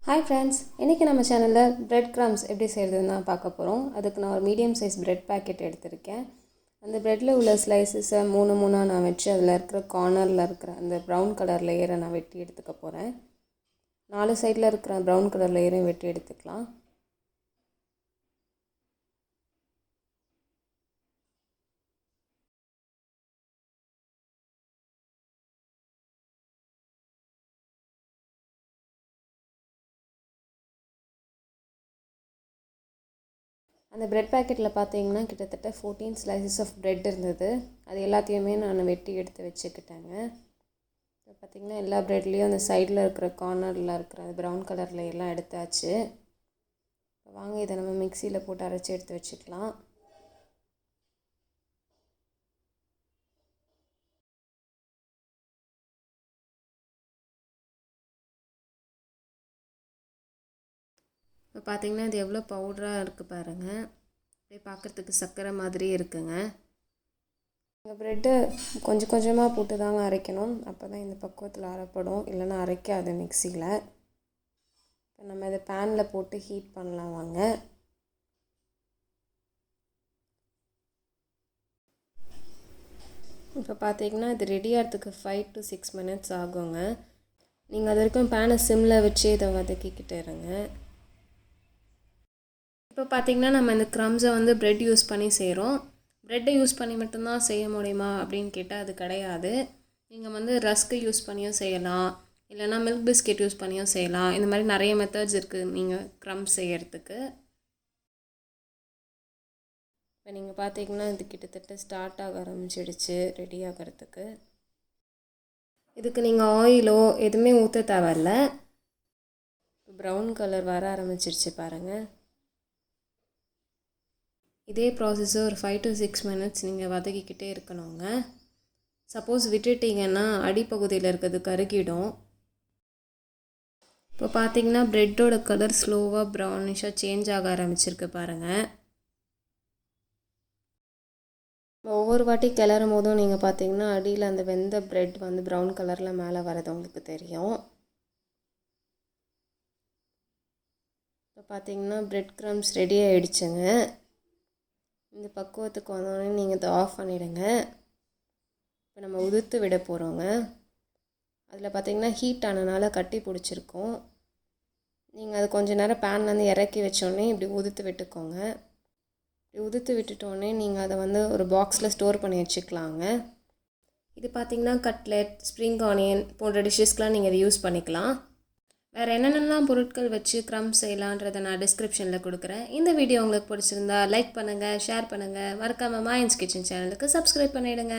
Hi friends, இன்றைக்கி நம்ம சேனலில் breadcrumbs எப்படி செய்கிறதுன்னு தான் பார்க்க போகிறோம். அதுக்கு நான் ஒரு மீடியம் சைஸ் பிரெட் பேக்கெட் எடுத்திருக்கேன். அந்த பிரெட்டில் உள்ள ஸ்லைசஸை மூணாக நான் வச்சு அதில் இருக்கிற கார்னரில் இருக்கிற அந்த ப்ரௌன் கலர் லேயரை நான் வெட்டி எடுத்துக்க போகிறேன். 4 சைடில் இருக்கிற ப்ரௌன் கலர் லேயரையும் வெட்டி எடுத்துக்கலாம். அந்த பிரெட் பேக்கெட்டில் பார்த்தீங்கன்னா கிட்டத்தட்ட 14 ஸ்லைசஸ் ஆஃப் பிரெட் இருந்தது. அது எல்லாத்தையுமே நான் வெட்டி எடுத்து வச்சுக்கிட்டேங்க. இப்போ பார்த்திங்கன்னா எல்லா ப்ரெட்லேயும் அந்த சைடில் இருக்கிற கார்னரில் இருக்கிற அந்த ப்ரௌன் கலரில் எல்லாம் எடுத்தாச்சு. இப்போ வாங்க இதை நம்ம மிக்சியில் போட்டு அரைச்சி எடுத்து வச்சுக்கலாம். இப்போ பார்த்திங்கன்னா இது எவ்வளோ பவுடராக இருக்குது பாருங்கள். அப்படியே பார்க்குறதுக்கு சர்க்கரை மாதிரி இருக்குங்க. இந்த ப்ரெட்டு கொஞ்சம் கொஞ்சமாக போட்டு தாங்க அரைக்கணும். அப்போ தான் இந்த பக்குவத்தில் அரைப்படும், இல்லைன்னா அரைக்காது மிக்சியில். இப்போ நம்ம இதை பேனில் போட்டு ஹீட் பண்ணலாம் வாங்க. இப்போ பார்த்திங்கன்னா இது ரெடி ஆகிறதுக்கு 5 to 6 minutes ஆகுங்க. நீங்கள் அது வரைக்கும் பேனை சிம்மில் வச்சு இதை வதக்கிக்கிட்டு இருங்க. இப்போ பார்த்திங்கன்னா நம்ம இந்த க்ரம்ஸை வந்து ப்ரெட் யூஸ் பண்ணி செய்கிறோம். ப்ரெட்டை யூஸ் பண்ணி மட்டும்தான் செய்ய முடியுமா அப்படின்னு கேட்டால் அது கிடையாது. நீங்கள் வந்து ரஸ்க்கு யூஸ் பண்ணியும் செய்யலாம், இல்லைனா மில்க் பிஸ்கெட் யூஸ் பண்ணியும் செய்யலாம். இந்த மாதிரி நிறைய மெத்தட்ஸ் இருக்குது நீங்கள் க்ரம்ஸ் செய்கிறதுக்கு. இப்போ நீங்கள் பார்த்திங்கன்னா இது கிட்டத்தட்ட ஸ்டார்ட் ஆக ஆரம்பிச்சிடுச்சு ரெடி ஆகிறதுக்கு. இதுக்கு நீங்கள் ஆயிலோ எதுவுமே ஊற்ற தேவையில்ல. ப்ரௌன் கலர் வர ஆரம்பிச்சிடுச்சு பாருங்கள். இதே ப்ராசஸை ஒரு 5 to 6 minutes நீங்கள் வதக்கிக்கிட்டே இருக்கணுங்க. சப்போஸ் விட்டுட்டிங்கன்னா அடிப்பகுதியில் இருக்கிறது கருகிடும். இப்போ பார்த்திங்கன்னா ப்ரெட்டோட கலர் ஸ்லோவாக ப்ரௌனிஷாக சேஞ்ச் ஆக ஆரம்பிச்சிருக்கு பாருங்கள். ஒவ்வொரு வாட்டி கிளறும் போதும் நீங்கள் பார்த்திங்கன்னா அடியில் அந்த வெந்த ப்ரெட் வந்து ப்ரௌன் கலரில் மேலே வரது உங்களுக்கு தெரியும். இப்போ பார்த்திங்கன்னா பிரெட் க்ரம்ஸ் ரெடி ஆகிடுச்சுங்க. இந்த பக்குவத்துக்கு வந்தோடனே நீங்கள் இதை ஆஃப் பண்ணிவிடுங்க. இப்போ நம்ம உதுத்து விட போகிறோங்க. அதில் பார்த்திங்கன்னா ஹீட் ஆனனால கட்டி பிடிச்சிருக்கோம். நீங்கள் அது கொஞ்சம் நேரம் பேன்லேருந்து இறக்கி வச்சோடனே இப்படி உதுத்து விட்டுக்கோங்க. இப்படி உதுத்து விட்டுட்டோடனே நீங்கள் அதை வந்து ஒரு பாக்ஸில் ஸ்டோர் பண்ணி வச்சுக்கலாங்க. இது பார்த்திங்கன்னா கட்லெட், ஸ்ப்ரிங் ஆனியன் போன்ற டிஷ்ஷஸ்க்கெலாம் நீங்கள் இதை யூஸ் பண்ணிக்கலாம். வேறு என்னென்னலாம் பொருட்கள் வச்சு க்ரம்ஸ் செய்யலான்றதை நான் டிஸ்கிரிப்ஷனில் கொடுக்குறேன். இந்த வீடியோ உங்களுக்கு பிடிச்சிருந்தா லைக் பண்ணுங்கள், ஷேர் பண்ணுங்கள். மறக்காமல் மாயன்ஸ் கிச்சன் சேனலுக்கு சப்ஸ்கிரைப் பண்ணிவிடுங்க.